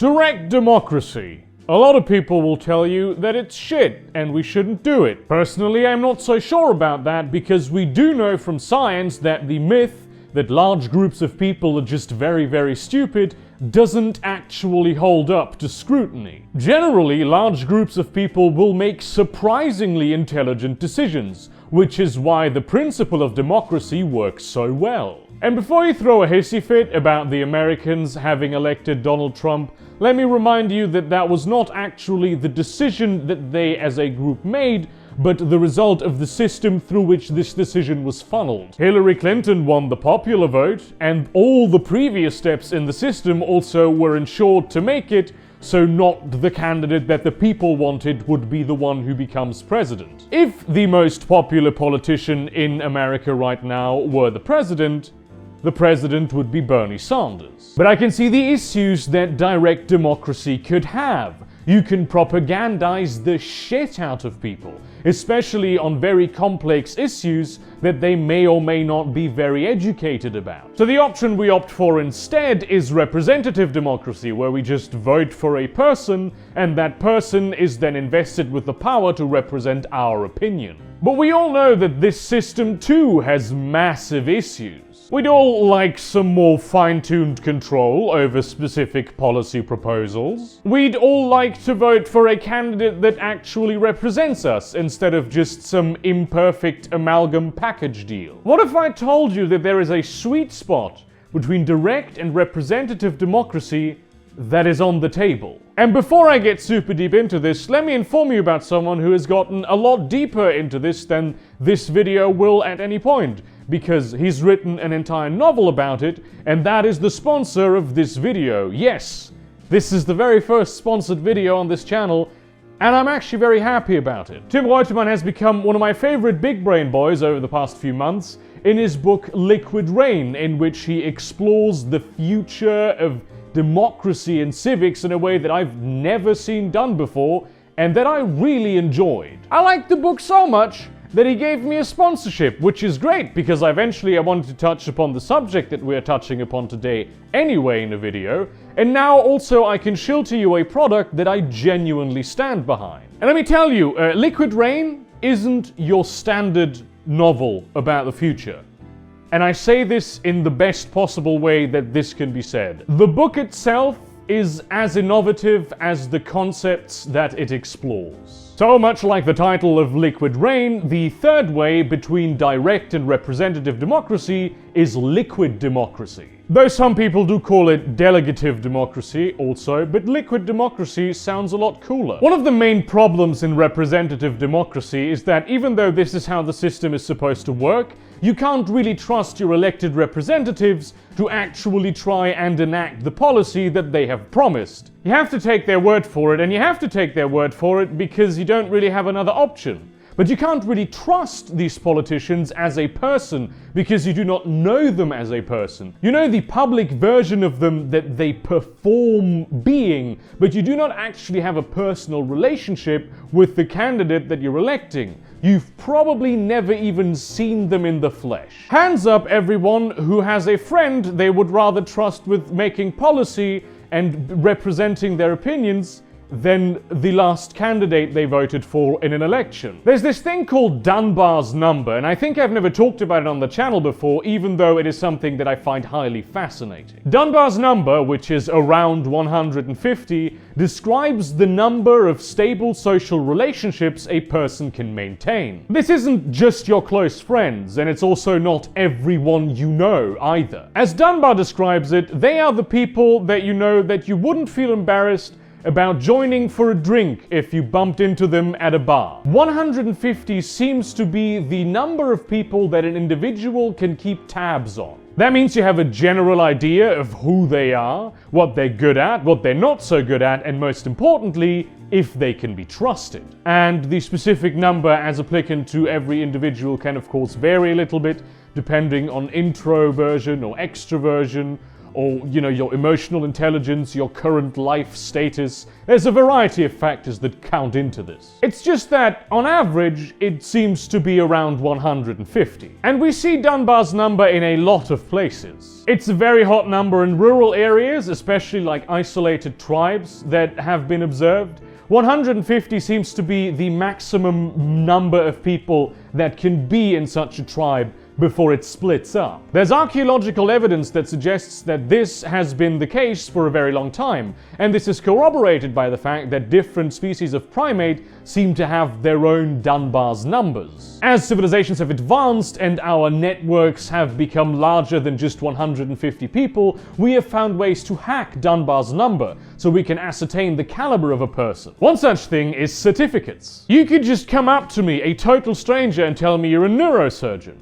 Direct democracy. A lot of people will tell you that it's shit and we shouldn't do it. Personally, I'm not so sure about that because we do know from science that the myth that large groups of people are just very, very stupid doesn't actually hold up to scrutiny. Generally, large groups of people will make surprisingly intelligent decisions, which is why the principle of democracy works so well. And before you throw a hissy fit about the Americans having elected Donald Trump, let me remind you that that was not actually the decision that they as a group made, but the result of the system through which this decision was funneled. Hillary Clinton won the popular vote, and all the previous steps in the system also were ensured to make it, so not the candidate that the people wanted would be the one who becomes president. If the most popular politician in America right now were the president would be Bernie Sanders. But I can see the issues that direct democracy could have. You can propagandize the shit out of people, especially on very complex issues that they may or may not be very educated about. So the option we opt for instead is representative democracy, where we just vote for a person, and that person is then invested with the power to represent our opinion. But we all know that this system too has massive issues. We'd all like some more fine-tuned control over specific policy proposals. We'd all like to vote for a candidate that actually represents us instead of just some imperfect amalgam package deal. What if I told you that there is a sweet spot between direct and representative democracy that is on the table? And before I get super deep into this, let me inform you about someone who has gotten a lot deeper into this than this video will at any point, because he's written an entire novel about it, and that is the sponsor of this video. Yes, this is the very first sponsored video on this channel, and I'm actually very happy about it. Tim Reutemann has become one of my favorite big brain boys over the past few months in his book Liquid Rain, in which he explores the future of democracy and civics in a way that I've never seen done before, and that I really enjoyed. I liked the book so much that he gave me a sponsorship, which is great because eventually I wanted to touch upon the subject that we're touching upon today anyway in a video, and now also I can shill to you a product that I genuinely stand behind. And let me tell you, Liquid Rain isn't your standard novel about the future. And I say this in the best possible way that this can be said. The book itself is as innovative as the concepts that it explores. So much like the title of Liquid Rain, the third way between direct and representative democracy is liquid democracy. Though some people do call it delegative democracy also, but liquid democracy sounds a lot cooler. One of the main problems in representative democracy is that even though this is how the system is supposed to work, you can't really trust your elected representatives to actually try and enact the policy that they have promised. You have to take their word for it, and you have to take their word for it because you don't really have another option. But you can't really trust these politicians as a person because you do not know them as a person. You know the public version of them that they perform being, but you do not actually have a personal relationship with the candidate that you're electing. You've probably never even seen them in the flesh. Hands up everyone who has a friend they would rather trust with making policy and representing their opinions than the last candidate they voted for in an election. There's this thing called Dunbar's number, and I think I've never talked about it on the channel before, even though it is something that I find highly fascinating. Dunbar's number, which is around 150, describes the number of stable social relationships a person can maintain. This isn't just your close friends, and it's also not everyone you know either. As Dunbar describes it, they are the people that you know that you wouldn't feel embarrassed about joining for a drink if you bumped into them at a bar. 150 seems to be the number of people that an individual can keep tabs on. That means you have a general idea of who they are, what they're good at, what they're not so good at, and most importantly, if they can be trusted. And the specific number as applicant to every individual can of course vary a little bit, depending on introversion or extroversion, or, your emotional intelligence, your current life status. There's a variety of factors that count into this. It's just that, on average, it seems to be around 150. And we see Dunbar's number in a lot of places. It's a very hot number in rural areas, especially like isolated tribes that have been observed. 150 seems to be the maximum number of people that can be in such a tribe before it splits up. There's archaeological evidence that suggests that this has been the case for a very long time, and this is corroborated by the fact that different species of primate seem to have their own Dunbar's numbers. As civilizations have advanced and our networks have become larger than just 150 people, we have found ways to hack Dunbar's number so we can ascertain the caliber of a person. One such thing is certificates. You could just come up to me, a total stranger, and tell me you're a neurosurgeon.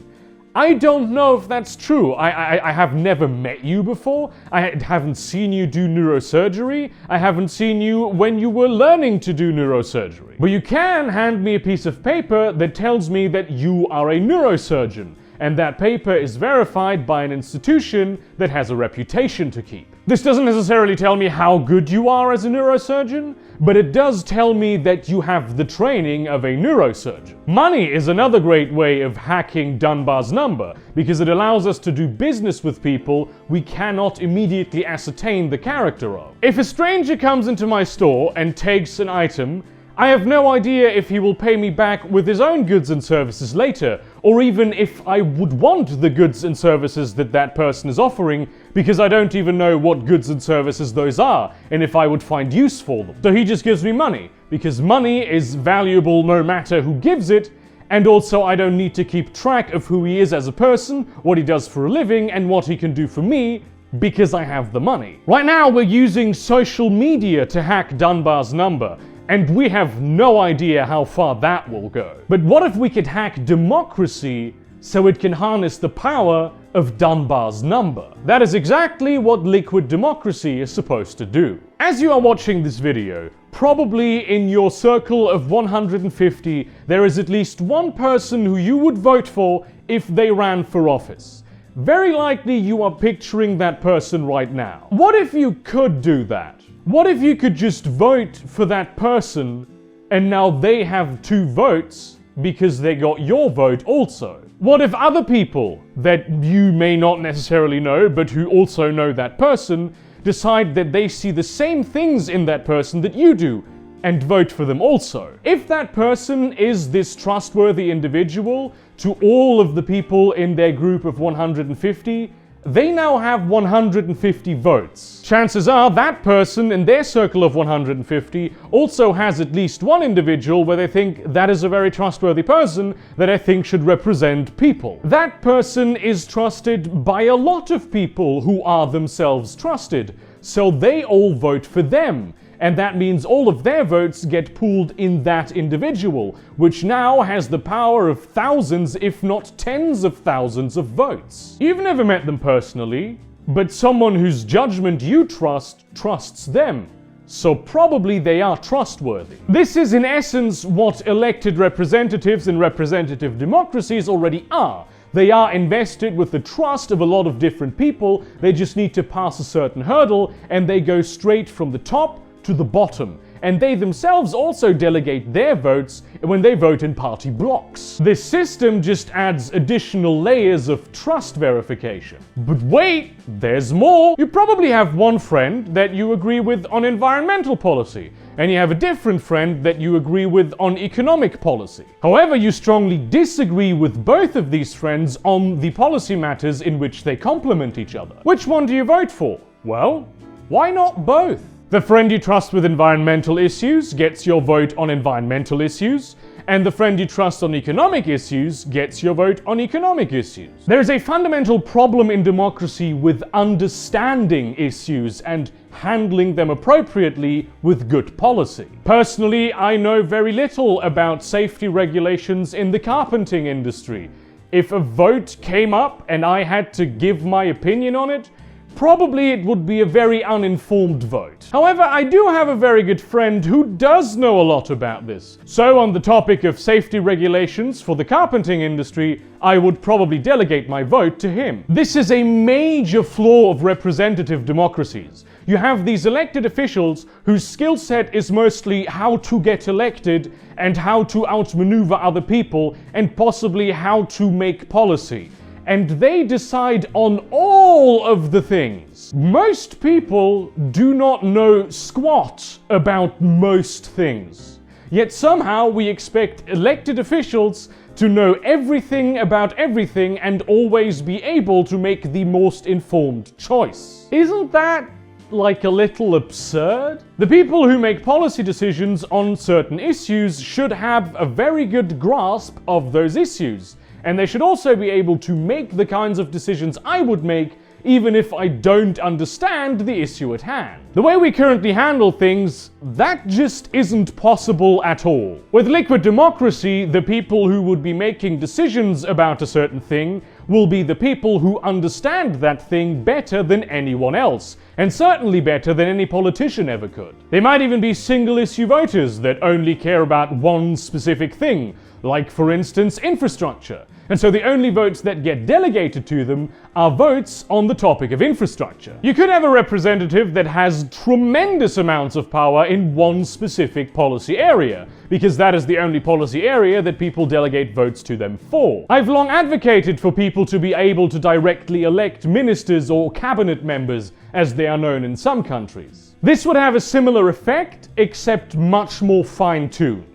I don't know if that's true. I have never met you before. I haven't seen you do neurosurgery. I haven't seen you when you were learning to do neurosurgery. But you can hand me a piece of paper that tells me that you are a neurosurgeon, and that paper is verified by an institution that has a reputation to keep. This doesn't necessarily tell me how good you are as a neurosurgeon, but it does tell me that you have the training of a neurosurgeon. Money is another great way of hacking Dunbar's number, because it allows us to do business with people we cannot immediately ascertain the character of. If a stranger comes into my store and takes an item, I have no idea if he will pay me back with his own goods and services later, or even if I would want the goods and services that that person is offering, because I don't even know what goods and services those are, and if I would find use for them. So he just gives me money, because money is valuable no matter who gives it, and also I don't need to keep track of who he is as a person, what he does for a living, and what he can do for me, because I have the money. Right now we're using social media to hack Dunbar's number, and we have no idea how far that will go. But what if we could hack democracy so it can harness the power of Dunbar's number? That is exactly what liquid democracy is supposed to do. As you are watching this video, probably in your circle of 150, there is at least one person who you would vote for if they ran for office. Very likely you are picturing that person right now. What if you could do that? What if you could just vote for that person and now they have 2 votes because they got your vote also? What if other people that you may not necessarily know but who also know that person decide that they see the same things in that person that you do and vote for them also? If that person is this trustworthy individual to all of the people in their group of 150, they now have 150 votes. Chances are that person in their circle of 150 also has at least one individual where they think that is a very trustworthy person that I think should represent people. That person is trusted by a lot of people who are themselves trusted, so they all vote for them. And that means all of their votes get pooled in that individual, which now has the power of thousands, if not tens of thousands of votes. You've never met them personally, but someone whose judgment you trust trusts them. So probably they are trustworthy. This is in essence what elected representatives in representative democracies already are. They are invested with the trust of a lot of different people. They just need to pass a certain hurdle, and they go straight from the top to the bottom, and they themselves also delegate their votes when they vote in party blocks. This system just adds additional layers of trust verification. But wait, there's more! You probably have one friend that you agree with on environmental policy, and you have a different friend that you agree with on economic policy. However, you strongly disagree with both of these friends on the policy matters in which they complement each other. Which one do you vote for? Well, why not both? The friend you trust with environmental issues gets your vote on environmental issues, and the friend you trust on economic issues gets your vote on economic issues. There is a fundamental problem in democracy with understanding issues and handling them appropriately with good policy. Personally, I know very little about safety regulations in the carpenting industry. If a vote came up and I had to give my opinion on it, probably it would be a very uninformed vote. However, I do have a very good friend who does know a lot about this. So on the topic of safety regulations for the carpenting industry, I would probably delegate my vote to him. This is a major flaw of representative democracies. You have these elected officials whose skill set is mostly how to get elected and how to outmaneuver other people and possibly how to make policy. And they decide on all of the things. Most people do not know squat about most things. Yet somehow we expect elected officials to know everything about everything and always be able to make the most informed choice. Isn't that like a little absurd? The people who make policy decisions on certain issues should have a very good grasp of those issues. And they should also be able to make the kinds of decisions I would make even if I don't understand the issue at hand. The way we currently handle things, that just isn't possible at all. With liquid democracy, the people who would be making decisions about a certain thing will be the people who understand that thing better than anyone else, and certainly better than any politician ever could. They might even be single-issue voters that only care about one specific thing, like for instance infrastructure. And so the only votes that get delegated to them are votes on the topic of infrastructure. You could have a representative that has tremendous amounts of power in one specific policy area, because that is the only policy area that people delegate votes to them for. I've long advocated for people to be able to directly elect ministers or cabinet members, as they are known in some countries. This would have a similar effect, except much more fine-tuned.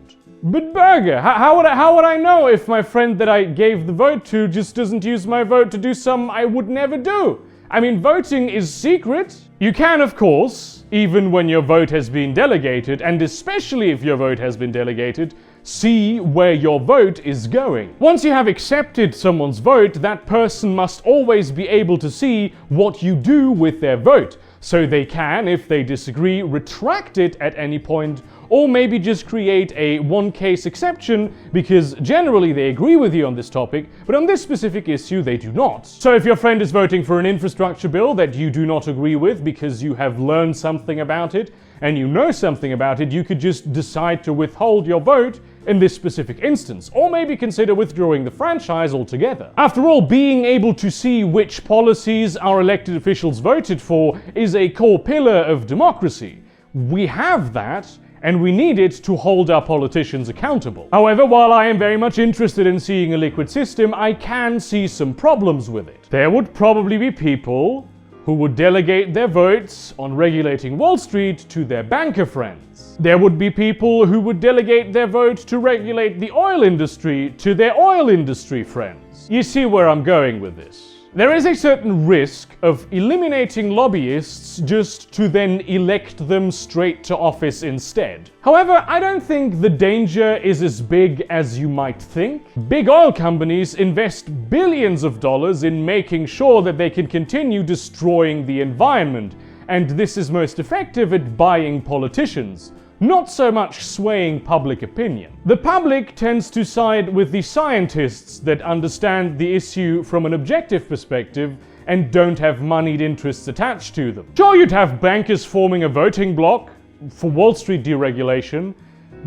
But Burger, how would I know if my friend that I gave the vote to just doesn't use my vote to do something I would never do? I mean, voting is secret. You can, of course, even when your vote has been delegated, and especially if your vote has been delegated, see where your vote is going. Once you have accepted someone's vote, that person must always be able to see what you do with their vote, so they can, if they disagree, retract it at any point, or maybe just create a one-case exception because generally they agree with you on this topic, but on this specific issue they do not. So if your friend is voting for an infrastructure bill that you do not agree with because you have learned something about it and you know something about it, you could just decide to withhold your vote in this specific instance, or maybe consider withdrawing the franchise altogether. After all, being able to see which policies our elected officials voted for is a core pillar of democracy. We have that, and we need it to hold our politicians accountable. However, while I am very much interested in seeing a liquid system, I can see some problems with it. There would probably be people who would delegate their votes on regulating Wall Street to their banker friends. There would be people who would delegate their vote to regulate the oil industry to their oil industry friends. You see where I'm going with this. There is a certain risk of eliminating lobbyists just to then elect them straight to office instead. However, I don't think the danger is as big as you might think. Big oil companies invest billions of dollars in making sure that they can continue destroying the environment, and this is most effective at buying politicians, not so much swaying public opinion. The public tends to side with the scientists that understand the issue from an objective perspective and don't have moneyed interests attached to them. Sure, you'd have bankers forming a voting bloc for Wall Street deregulation,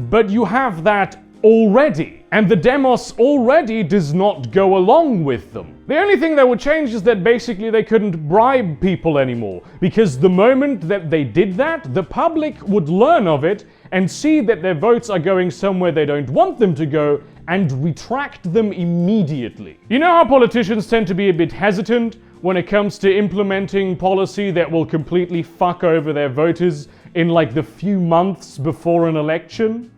but you have that already, and the demos already does not go along with them. The only thing that would change is that basically they couldn't bribe people anymore, because the moment that they did that, the public would learn of it and see that their votes are going somewhere they don't want them to go and retract them immediately. You know how politicians tend to be a bit hesitant when it comes to implementing policy that will completely fuck over their voters in like the few months before an election?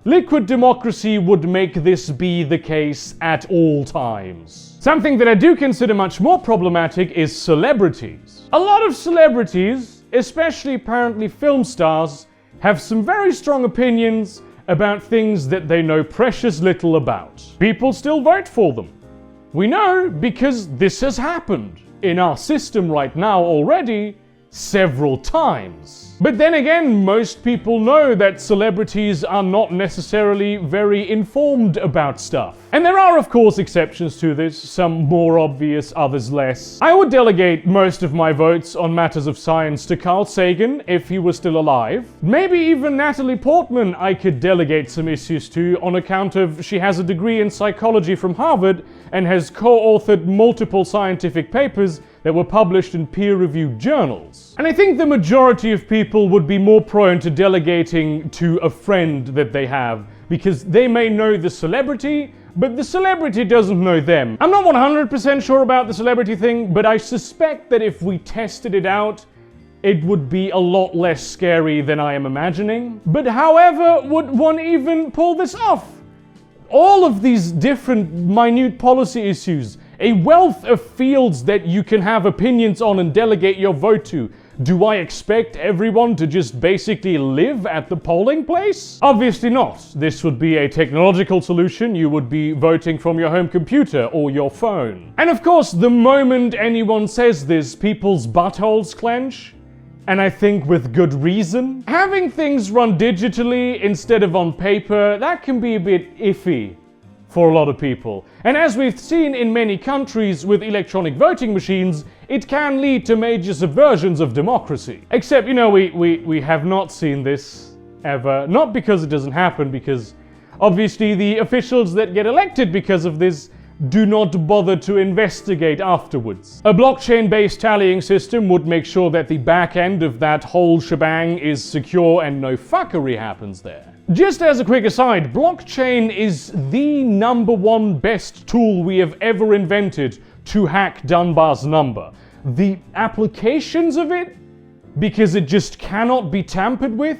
Liquid democracy would make this be the case at all times. Something that I do consider much more problematic is celebrities. A lot of celebrities, especially apparently film stars, have some very strong opinions about things that they know precious little about. People still vote for them. We know because this has happened. In our system right now already, several times. But then again, most people know that celebrities are not necessarily very informed about stuff. And there are, of course, exceptions to this, some more obvious, others less. I would delegate most of my votes on matters of science to Carl Sagan if he was still alive. Maybe even Natalie Portman I could delegate some issues to on account of she has a degree in psychology from Harvard and has co-authored multiple scientific papers that were published in peer-reviewed journals. And I think the majority of people would be more prone to delegating to a friend that they have, because they may know the celebrity, but the celebrity doesn't know them. I'm not 100% sure about the celebrity thing, but I suspect that if we tested it out, it would be a lot less scary than I am imagining. But however would one even pull this off? All of these different minute policy issues, a wealth of fields that you can have opinions on and delegate your vote to. Do I expect everyone to just basically live at the polling place? Obviously not. This would be a technological solution. You would be voting from your home computer or your phone. And of course, the moment anyone says this, people's buttholes clench. And I think with good reason. Having things run digitally instead of on paper, that can be a bit iffy for a lot of people. And as we've seen in many countries with electronic voting machines, it can lead to major subversions of democracy. Except, you know, we have not seen this ever. Not because it doesn't happen, because obviously the officials that get elected because of this do not bother to investigate afterwards. A blockchain-based tallying system would make sure that the back end of that whole shebang is secure and no fuckery happens there. Just as a quick aside, blockchain is the #1 best tool we have ever invented to hack Dunbar's number. The applications of it, because it just cannot be tampered with,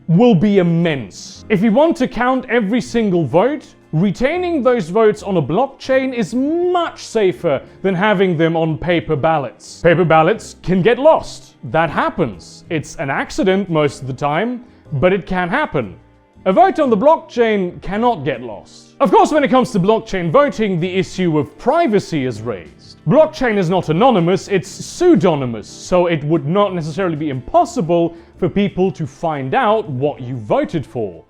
will be immense. If you want to count every single vote, retaining those votes on a blockchain is much safer than having them on paper ballots. Paper ballots can get lost. That happens. It's an accident most of the time, but it can happen. A vote on the blockchain cannot get lost. Of course, when it comes to blockchain voting, the issue of privacy is raised. Blockchain is not anonymous, it's pseudonymous, so it would not necessarily be impossible for people to find out what you voted for.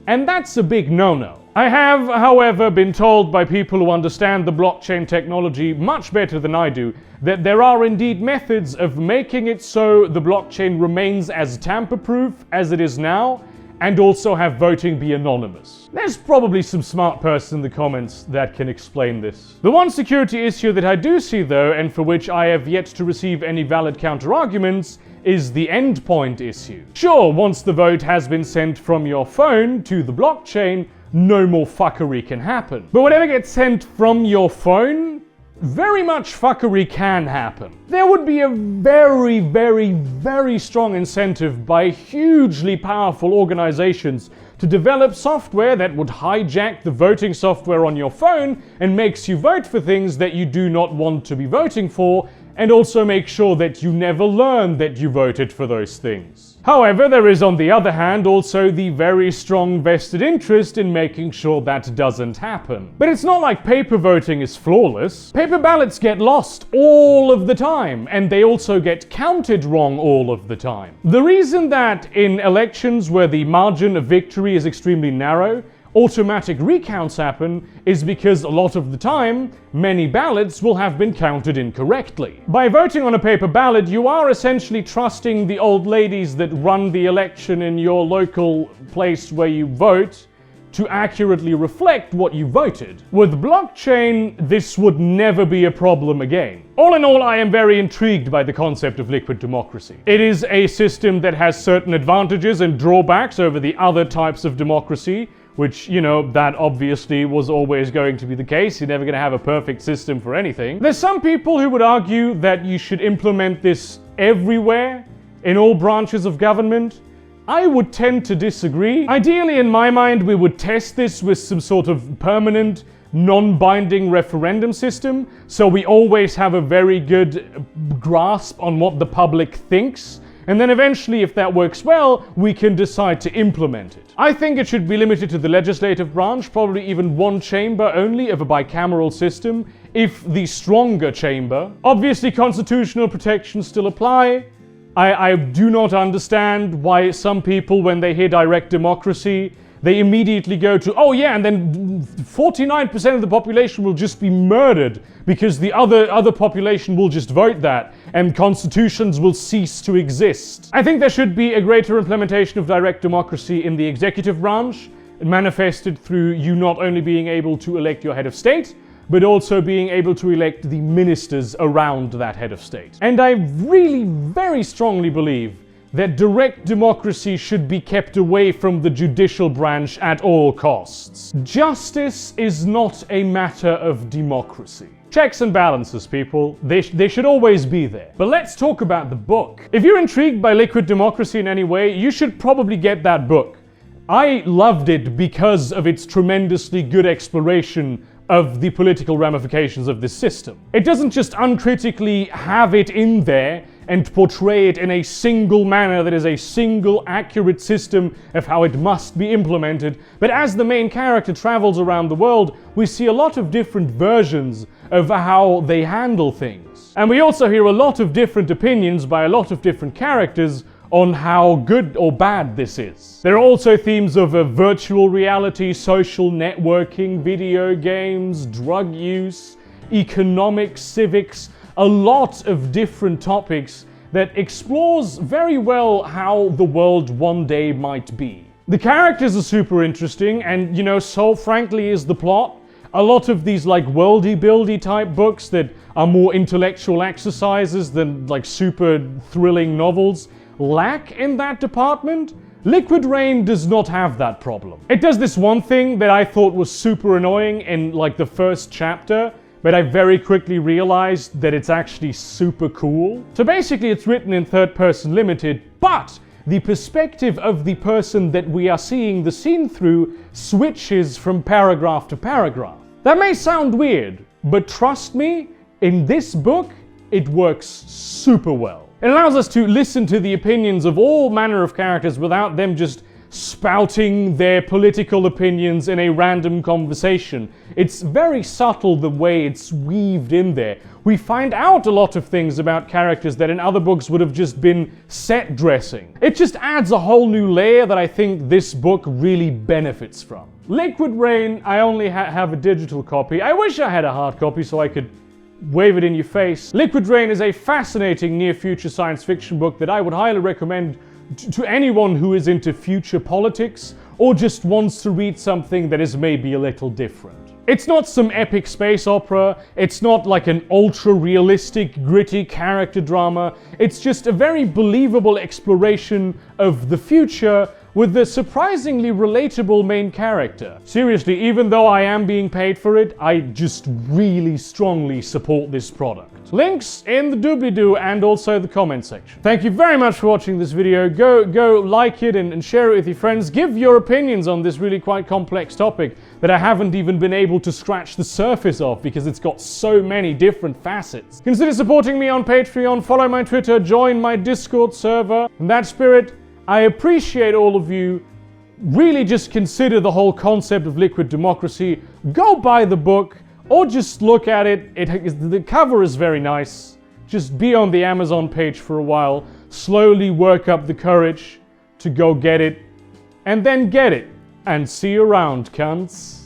And that's a big no-no. I have, however, been told by people who understand the blockchain technology much better than I do that there are indeed methods of making it so the blockchain remains as tamper-proof as it is now, and also have voting be anonymous. There's probably some smart person in the comments that can explain this. The one security issue that I do see though, and for which I have yet to receive any valid counter-arguments, is the endpoint issue. Sure, once the vote has been sent from your phone to the blockchain, no more fuckery can happen. But whatever gets sent from your phone, very much fuckery can happen. There would be a very, very, very strong incentive by hugely powerful organizations to develop software that would hijack the voting software on your phone and makes you vote for things that you do not want to be voting for, and also make sure that you never learn that you voted for those things. However, there is on the other hand also the very strong vested interest in making sure that doesn't happen. But it's not like paper voting is flawless. Paper ballots get lost all of the time, and they also get counted wrong all of the time. The reason that in elections where the margin of victory is extremely narrow, automatic recounts happen is because a lot of the time, many ballots will have been counted incorrectly. By voting on a paper ballot, you are essentially trusting the old ladies that run the election in your local place where you vote to accurately reflect what you voted. With blockchain, this would never be a problem again. All in all, I am very intrigued by the concept of liquid democracy. It is a system that has certain advantages and drawbacks over the other types of democracy, which, you know, that obviously was always going to be the case. You're never going to have a perfect system for anything. There's some people who would argue that you should implement this everywhere, in all branches of government. I would tend to disagree. Ideally, in my mind, we would test this with some sort of permanent, non-binding referendum system, so we always have a very good grasp on what the public thinks. And then eventually, if that works well, we can decide to implement it. I think it should be limited to the legislative branch, probably even one chamber only of a bicameral system, if the stronger chamber. Obviously, constitutional protections still apply, I do not understand why some people, when they hear direct democracy, they immediately go to, oh yeah, and then 49% of the population will just be murdered because the other population will just vote that, and constitutions will cease to exist. I think there should be a greater implementation of direct democracy in the executive branch, manifested through you not only being able to elect your head of state, but also being able to elect the ministers around that head of state. And I really very strongly believe that direct democracy should be kept away from the judicial branch at all costs. Justice is not a matter of democracy. Checks and balances, people. They should always be there. But let's talk about the book. If you're intrigued by liquid democracy in any way, you should probably get that book. I loved it because of its tremendously good exploration of the political ramifications of this system. It doesn't just uncritically have it in there and portray it in a single manner that is a single accurate system of how it must be implemented, but as the main character travels around the world, we see a lot of different versions of how they handle things. And we also hear a lot of different opinions by a lot of different characters on how good or bad this is. There are also themes of virtual reality, social networking, video games, drug use, economics, civics, a lot of different topics that explores very well how the world one day might be. The characters are super interesting, and so frankly is the plot. A lot of these like worldy-buildy type books that are more intellectual exercises than like super thrilling novels lack in that department. Liquid Rain does not have that problem. It does this one thing that I thought was super annoying in like the first chapter, but I very quickly realized that it's actually super cool. So basically it's written in third person limited, but the perspective of the person that we are seeing the scene through switches from paragraph to paragraph. That may sound weird, but trust me, in this book, it works super well. It allows us to listen to the opinions of all manner of characters without them just spouting their political opinions in a random conversation. It's very subtle the way it's weaved in there. We find out a lot of things about characters that in other books would have just been set dressing. It just adds a whole new layer that I think this book really benefits from. Liquid Rain, I only have a digital copy. I wish I had a hard copy so I could wave it in your face. Liquid Rain is a fascinating near-future science fiction book that I would highly recommend to anyone who is into future politics or just wants to read something that is maybe a little different. It's not some epic space opera, it's not like an ultra-realistic, gritty character drama, it's just a very believable exploration of the future with the surprisingly relatable main character. Seriously, even though I am being paid for it, I just really strongly support this product. Links in the doobly-doo and also the comment section. Thank you very much for watching this video. Go like it and share it with your friends. Give your opinions on this really quite complex topic that I haven't even been able to scratch the surface of because it's got so many different facets. Consider supporting me on Patreon, follow my Twitter, join my Discord server. In that spirit, I appreciate all of you. Really just consider the whole concept of liquid democracy. Go buy the book or just look at it. The cover is very nice. Just be on the Amazon page for a while. Slowly work up the courage to go get it. And then get it. And see you around, cunts.